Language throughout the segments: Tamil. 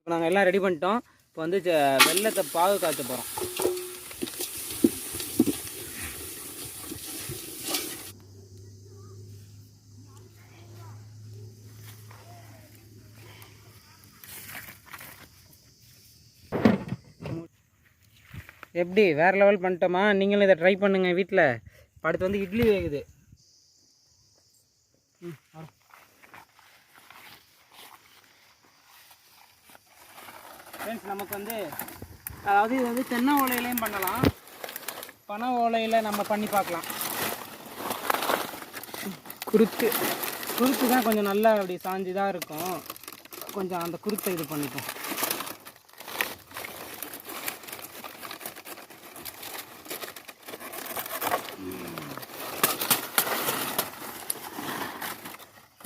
இப்போ நாங்கள் எல்லாம் ரெடி பண்ணிட்டோம். இப்போ வந்து வெல்லத்தை பாகு காய்ச்ச போகிறோம். எப்படி வேறு லெவல் பண்ணிட்டோமா? நீங்களும் இதை ட்ரை பண்ணுங்கள் வீட்டில். அடுத்து வந்து இட்லி வேகுது. ஃப்ரெண்ட்ஸ், நமக்கு வந்து அதாவது இது வந்து தென்னை ஓலையிலையும் பண்ணலாம், பனை ஓலையில் நம்ம பண்ணி பார்க்கலாம். குருத்து தான் கொஞ்சம் நல்லா அப்படி சாஞ்சு தான் இருக்கும். கொஞ்சம் அந்த குருத்தை இது பண்ணிப்போம்.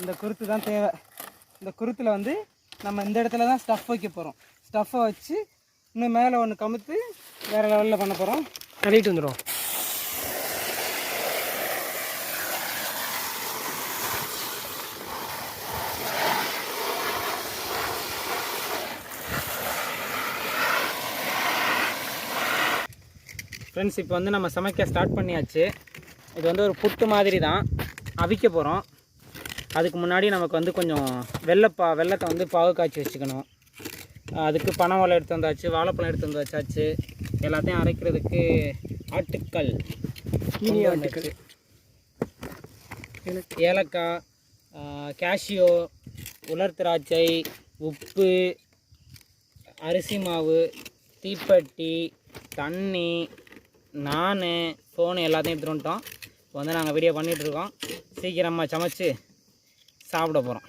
இந்த குருத்து தான் தேவை. இந்த குருத்தில் வந்து நம்ம இந்த இடத்துல தான் ஸ்டஃப் வைக்க போகிறோம். ஸ்டஃப்பை வச்சு இன்னும் மேலே ஒன்று கமுத்து வேறு லெவலில் பண்ண போகிறோம். தள்ளிட்டு வந்துடும். ஃப்ரெண்ட்ஸ், இப்போ வந்து நம்ம சமைக்க ஸ்டார்ட் பண்ணியாச்சு. இது வந்து ஒரு புட்டு மாதிரி தான் அவிக்க போகிறோம். அதுக்கு முன்னாடி நமக்கு வந்து கொஞ்சம் வெள்ளத்தை வந்து பாகு காய்ச்சி வச்சுக்கணும். அதுக்கு பனை ஓலை எடுத்து வந்தாச்சு, வாழைப்பழம் எடுத்து வந்தாச்சு. எல்லாத்தையும் அரைக்கிறதுக்கு ஆட்டுக்கல், ஆட்டுக்கல், ஏலக்காய், கேஷியோ, உலர் திராட்சை, உப்பு, அரிசி மாவு, தீப்பெட்டி, தண்ணி, நான், ஃபோனு எல்லாத்தையும் எடுத்துகிட்டு வந்துட்டோம். இப்போ வந்து நாங்கள் வீடியோ பண்ணிகிட்ருக்கோம். சீக்கிரமாக சமைச்சு சாப்பிட போகிறோம்.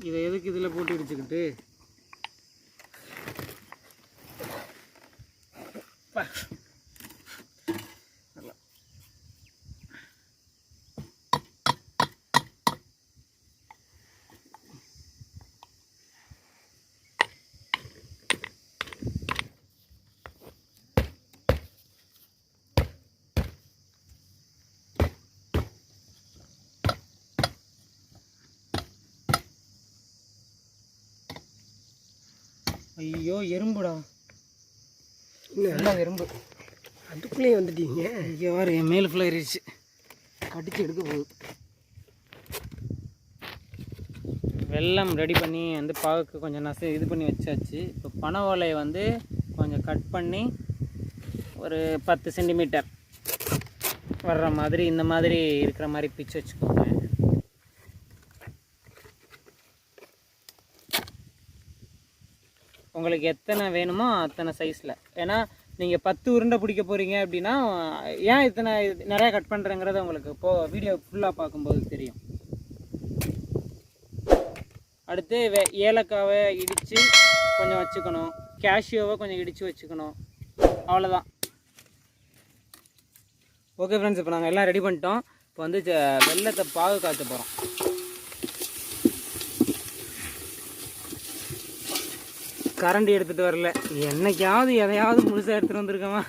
இதை எதுக்கு இதில் போட்டு இடிச்சுக்கிட்டு ஐயோ எறும்புடா, நல்லா எறும்பு. அதுக்குள்ளேயே வந்துட்டீங்க. இங்கே வாரு, என் மேல் ஃபுல்லாக ஏறிடுச்சு. அடித்து எடுக்க போகுது. வெல்லம் ரெடி பண்ணி வந்து பாகுக்கு கொஞ்சம் இது பண்ணி வச்சாச்சு. இப்போ பனை ஓலையை வந்து கொஞ்சம் கட் பண்ணி ஒரு 10 சென்டிமீட்டர் வர்ற மாதிரி இந்த மாதிரி இருக்கிற மாதிரி பிச்சு வச்சுக்கோங்க. உங்களுக்கு எத்தனை வேணுமோ அத்தனை சைஸில். ஏன்னா நீங்கள் 10 உருண்டை பிடிக்க போகிறீங்க அப்படின்னா ஏன் இத்தனை நிறையா கட் பண்ணுறேங்கிறத உங்களுக்கு வீடியோ ஃபுல்லாக பார்க்கும்போது தெரியும். அடுத்து ஏலக்காவை இடித்து கொஞ்சம் வச்சுக்கணும், கேஷியோவை கொஞ்சம் இடித்து வச்சுக்கணும். அவ்வளோதான். ஓகே ஃப்ரெண்ட்ஸ், இப்போ நாங்கள் எல்லாம் ரெடி பண்ணிட்டோம். இப்போ வந்து வெல்லத்தை பாகு காய்ச்ச போகிறோம். கரண்டி எடுத்துகிட்டு வரல. என்னைக்காவது எதையாவது முழுசாக எடுத்துகிட்டு வந்திருக்கோமா?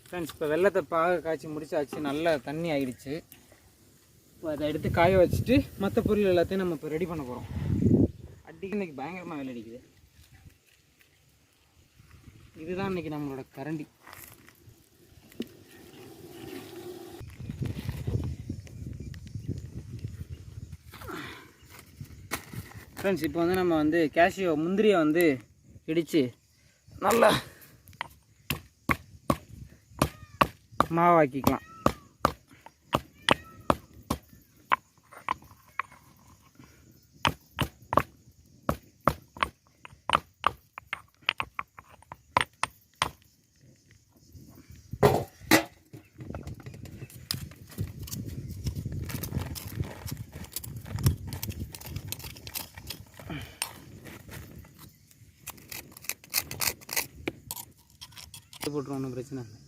ஃப்ரெண்ட்ஸ், இப்போ வெல்லத்தை பாகு காய்ச்சி முடிச்சாச்சு. நல்லா தண்ணி ஆகிடுச்சு. இப்போ அதை எடுத்து காய வச்சுட்டு மற்ற பொருள் எல்லாத்தையும் நம்ம இப்போ ரெடி பண்ண போகிறோம். அடிக்கு இன்றைக்கி பயங்கரமாக வேலை அடிக்குது. இதுதான் இன்றைக்கி நம்மளோட கரண்டி. ஃப்ரெண்ட்ஸ், இப்போ வந்து நம்ம வந்து கேஷியோ முந்திரியை வந்து இடித்து நல்லா மாவாக்கிக்கலாம். போட்டுருவோம், ஒன்றும் பிரச்சனை இல்லை.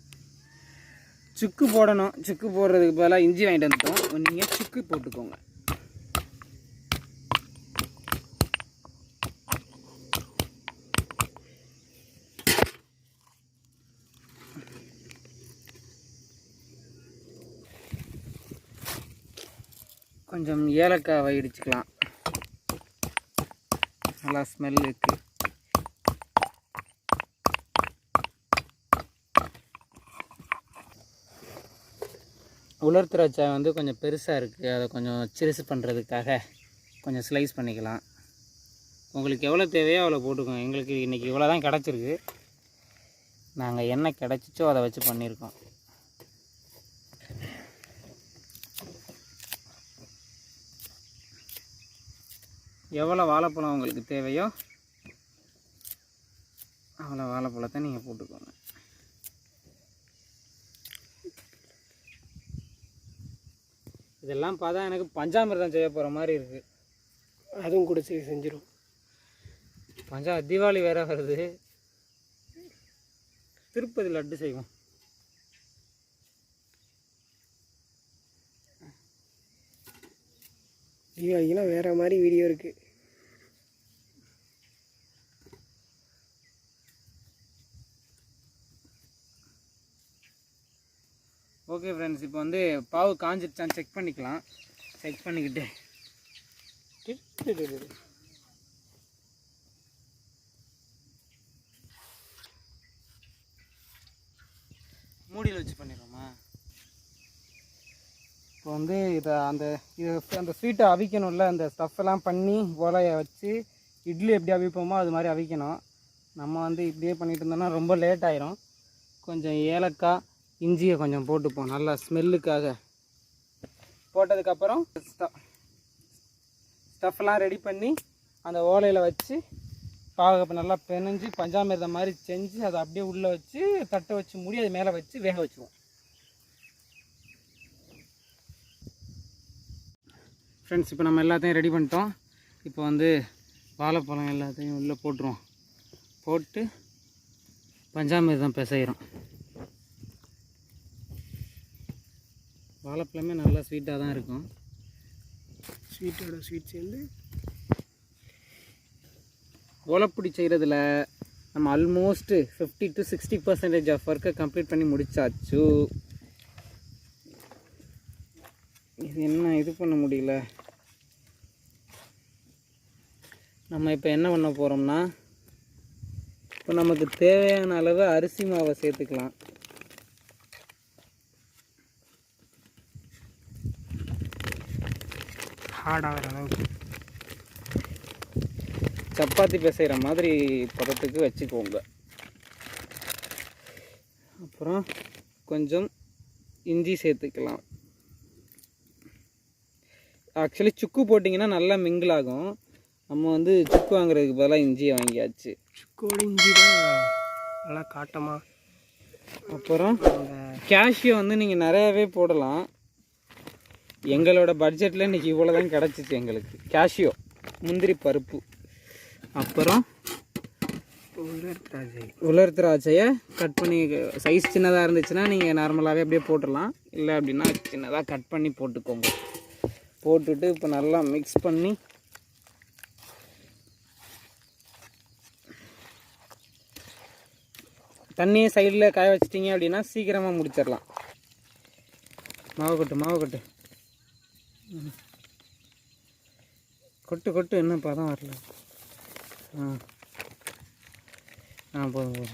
சுக்கு போடணும். சுக்கு போடுறதுக்கு பதிலாக இஞ்சி வாங்கிட்டு வந்துட்டோம். நீங்கள் சுக்கு போட்டுக்கோங்க. கொஞ்சம் ஏலக்காவை இடிச்சுக்கலாம். நல்லா ஸ்மெல் இருக்குது. உலர் திராட்சை வந்து கொஞ்சம் பெருசாக இருக்குது. அதை கொஞ்சம் சிறுசு பண்ணுறதுக்காக கொஞ்சம் ஸ்லைஸ் பண்ணிக்கலாம். உங்களுக்கு எவ்வளோ தேவையோ அவ்வளோ போட்டுக்கோங்க. எங்களுக்கு இன்றைக்கி இவ்வளோ தான் கிடச்சிருக்கு. நாங்கள் என்ன கிடச்சிச்சோ அதை வச்சு பண்ணியிருக்கோம். எவ்வளோ வாழைப்பழம் உங்களுக்கு தேவையோ அவ்வளோ வாழைப்பழத்தை நீங்கள் போட்டுக்கோங்க. இதெல்லாம் பார்த்தா எனக்கு பஞ்சாமிர்தம் செய்ய போகிற மாதிரி இருக்குது. அதுவும் கூட செஞ்சிடும். தீபாவளி வேறு வருது. திருப்பதி லட்டு செய்வோம். தீபாவளிக்குலாம் வேறு மாதிரி வீடியோ இருக்குது. ஓகே ஃப்ரெண்ட்ஸ், இப்போ வந்து பாவு காஞ்சிடுச்சான்னு செக் பண்ணிக்கலாம். செக் பண்ணிக்கிட்டு மூடியில் வச்சு பண்ணிடுறோமா? இப்போ வந்து இதை அந்த ஸ்வீட்டை அவிக்கணும்ல. அந்த ஸ்டஃப்பெல்லாம் பண்ணி ஓலையை வச்சு இட்லி எப்படி அவிப்போமோ அது மாதிரி அவிக்கணும். நம்ம வந்து இப்படியே பண்ணிட்டு இருந்தோம்னா ரொம்ப லேட் ஆயிரும். கொஞ்சம் ஏலக்காய் இஞ்சியை கொஞ்சம் போட்டுப்போம் நல்லா ஸ்மெல்லுக்காக. போட்டதுக்கப்புறம் ஸ்டஃப்லாம் ரெடி பண்ணி அந்த ஓலையில் வச்சு பாக நல்லா பெனஞ்சு பஞ்சாமிர்தம் மாதிரி செஞ்சு அதை அப்படியே உள்ளே வச்சு தட்டை வச்சு மூடி அது மேலே வச்சு வேக வச்சுருவோம். ஃப்ரெண்ட்ஸ், இப்போ நம்ம எல்லாத்தையும் ரெடி பண்ணிட்டோம். இப்போ வந்து வாழைப்பழம் எல்லாத்தையும் உள்ளே போட்டுருவோம். போட்டு பஞ்சாமிர்தம் பிசைகிறோம். வாழைப்பழமே நல்லா ஸ்வீட்டாக தான் இருக்கும். ஸ்வீட்டோட ஸ்வீட் சேர்ந்து ஓலப்புடி செய்கிறதுல நம்ம ஆல்மோஸ்ட் 50 to 60% ஆஃப் ஒர்க்கை கம்ப்ளீட் பண்ணி முடிச்சாச்சு. இது என்ன இது பண்ண முடியல. நம்ம இப்போ என்ன பண்ண போகிறோம்னா, இப்போ நமக்கு தேவையான அளவு அரிசி மாவை சேர்த்துக்கலாம். ஹார்டாகிற அளவுக்கு சப்பாத்தி பிசைகிற மாதிரி பதத்துக்கு வச்சுக்கோங்க. அப்புறம் கொஞ்சம் இஞ்சி சேர்த்துக்கலாம். ஆக்சுவலி சுக்கு போட்டிங்கன்னா நல்லா மிங்கிள் ஆகும். நம்ம வந்து சுக்கு வாங்குறதுக்கு பதிலாக இஞ்சியை வாங்கியாச்சு. சுக்கோட இஞ்சி தான் நல்லா காட்டமாக. அப்புறம் கேஷ்யூ வந்து நீங்கள் நிறையாவே போடலாம். எங்களோட பட்ஜெட்டில் இன்றைக்கி இவ்வளோ தான் கிடச்சிச்சு எங்களுக்கு. கேஷ்யூ முந்திரி பருப்பு. அப்புறம் உலர் திராட்சையை கட் பண்ணி சைஸ் சின்னதாக இருந்துச்சுன்னா நீங்கள் நார்மலாகவே அப்படியே போட்டுடலாம். இல்லை அப்படின்னா சின்னதாக கட் பண்ணி போட்டுக்கோங்க. போட்டுட்டு இப்போ நல்லா மிக்ஸ் பண்ணி தண்ணியை சைடில் காய வச்சிட்டிங்க அப்படின்னா சீக்கிரமாக முடிச்சிடலாம். மாவு கொட்டு கொட்டு கொட்டு. என்ன பதம் வரல. போதும்.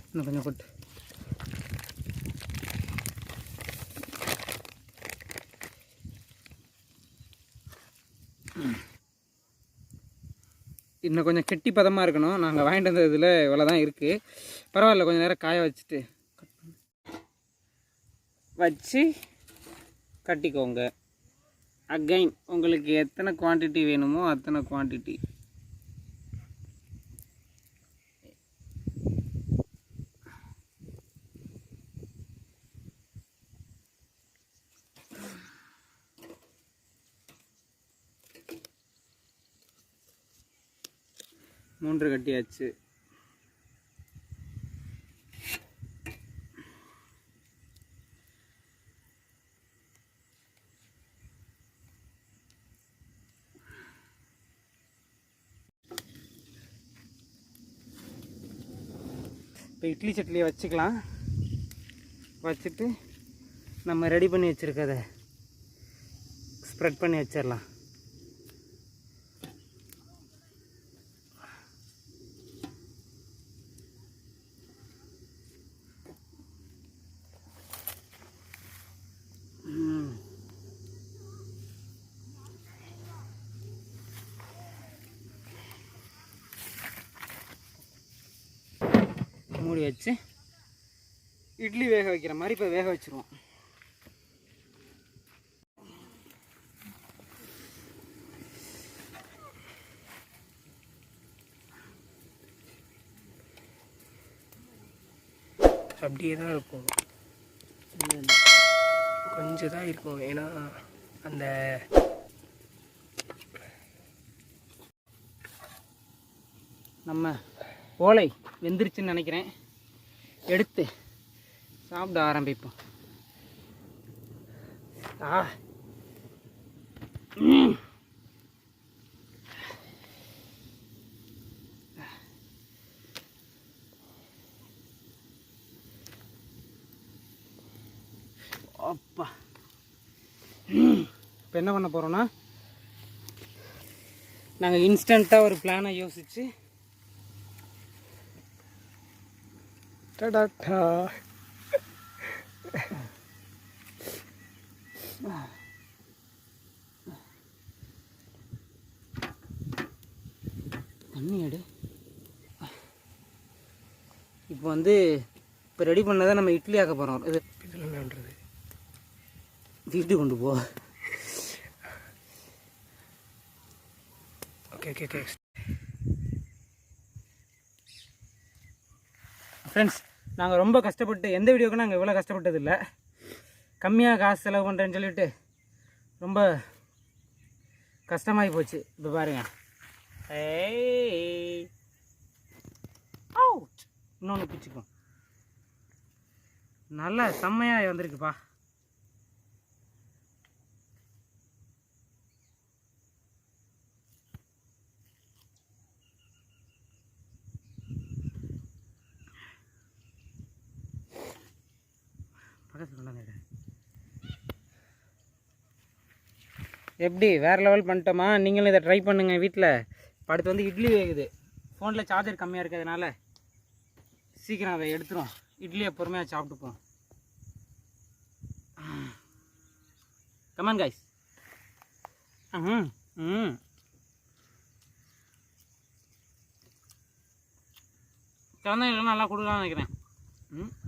இன்னும் கொஞ்சம் கொட்டு. இன்னும் கொஞ்சம் கெட்டி பதமாக இருக்கணும். நாங்கள் வாங்கிட்டு வந்த இதில் இவ்வளோ தான் இருக்குது. பரவாயில்ல, கொஞ்சம் நேரம் காய வச்சுட்டு வச்சு கட்டிக்கோங்க. அகைன் உங்களுக்கு எத்தனை குவான்டிட்டி வேணுமோ அத்தனை குவான்டிட்டி. 3 கட்டியாச்சு. இப்போ இட்லி சட்லியை வச்சுக்கலாம். வச்சுட்டு நம்ம ரெடி பண்ணி வச்சுருக்கதை ஸ்ப்ரெட் பண்ணி வச்சிடலாம். மூடி வச்சு இட்லி வேக வைக்கிற மாதிரி இப்போ வேக வச்சுருவோம். அப்படியே தான் இருக்கும், கொஞ்சம் தான் இருக்கும். ஏன்னா அந்த நம்ம ஓலை வெந்துருச்சுன்னு நினைக்கிறேன். எடுத்து சாப்பிட ஆரம்பிப்போம். அப்பா, இப்போ என்ன பண்ண போகிறோன்னா, நாங்கள் இன்ஸ்டண்ட்டாக ஒரு பிளானை யோசித்து தண்ணி எடு. இப்போ வந்து இப்போ ரெடி பண்ணதை நம்ம இட்லி ஆக்க போகிறோம். இது இதில் என்னன்றது வீட்டு கொண்டு போ. ஓகே ஓகே ஓகே ஃப்ரெண்ட்ஸ், நாங்கள் ரொம்ப கஷ்டப்பட்டு எந்த வீடியோக்கும் நாங்கள் இவ்வளோ கஷ்டப்பட்டதில்லை. கம்மியாக காசு செலவு பண்ணுறேன்னு சொல்லிட்டு ரொம்ப கஷ்டமாகி போச்சு. இப்போ பாருங்கள், இன்னொன்று பிடிச்சிக்கும். நல்லா செம்மையாக வந்திருக்குப்பா. எப்படி வேறு லெவல் பண்ணிட்டோமா? நீங்களும் இதை ட்ரை பண்ணுங்கள் வீட்டில். அடுத்து வந்து இட்லி வேகுது. ஃபோனில் சார்ஜர் கம்மியாக இருக்கிறதுனால சீக்கிரம் அதை எடுத்துரும். இட்லியை பொறுமையாக சாப்பிட்டுப்போம். Come on guys. குழந்தைங்களுக்கு நல்லா கொடுக்கலாம்னு நினைக்கிறேன்.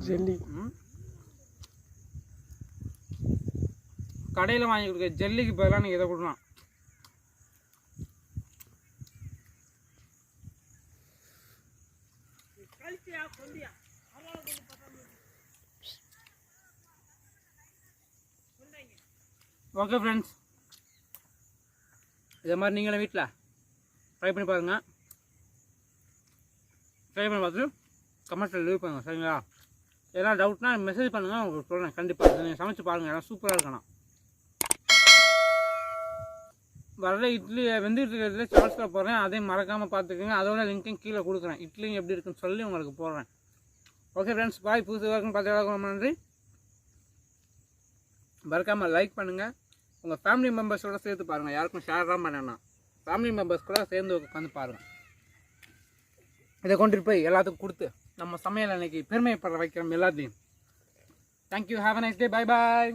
ஜெல்லி கடையில் வாங்கி கொடுக்க ஜெல்லிக்கு பதிலாக நீங்கள் இதை கொடுக்கலாம். ஓகே ஃப்ரெண்ட்ஸ், இதே மாதிரி நீங்களும் வீட்டில் ட்ரை பண்ணி பாருங்கள். ட்ரை பண்ணி பார்த்துட்டு கமெண்ட்டில் லீவ் பண்ணுங்கள், சரிங்களா? எதனா டவுட்னா மெசேஜ் பண்ணுங்கள், உங்களுக்கு சொல்கிறேன். கண்டிப்பாக நீங்கள் சமைச்சு பாருங்கள், எல்லாம் சூப்பராக இருக்கணும். வர இட்லி வெந்துட்டு இருக்கிறதுல ஷார்ட்ஸில் போடுறேன், அதையும் மறக்காமல் பார்த்துக்கோங்க. அதோட லிங்க்கையும் கீழே கொடுக்குறேன். இட்லியும் எப்படி இருக்குன்னு சொல்லி உங்களுக்கு போடுறேன். ஓகே ஃப்ரெண்ட்ஸ், பாய். புதுசு வரைக்கும் பார்த்து ரொம்ப நன்றி. மறக்காமல் லைக் பண்ணுங்கள். உங்கள் ஃபேமிலி மெம்பர்ஸோட சேர்த்து பாருங்கள். யாருக்கும் ஷேர் தான் பண்ணணும். ஃபேமிலி மெம்பர்ஸ் கூட சேர்ந்து உட்காந்து பாருங்கள். இதை கொண்டுட்டு போய் எல்லாத்துக்கும் கொடுத்து நம்ம சமையல் அன்னைக்கு பெருமைப்பட வைக்கிறோம் எல்லாத்தையும். Thank you. Have a nice day. Bye bye.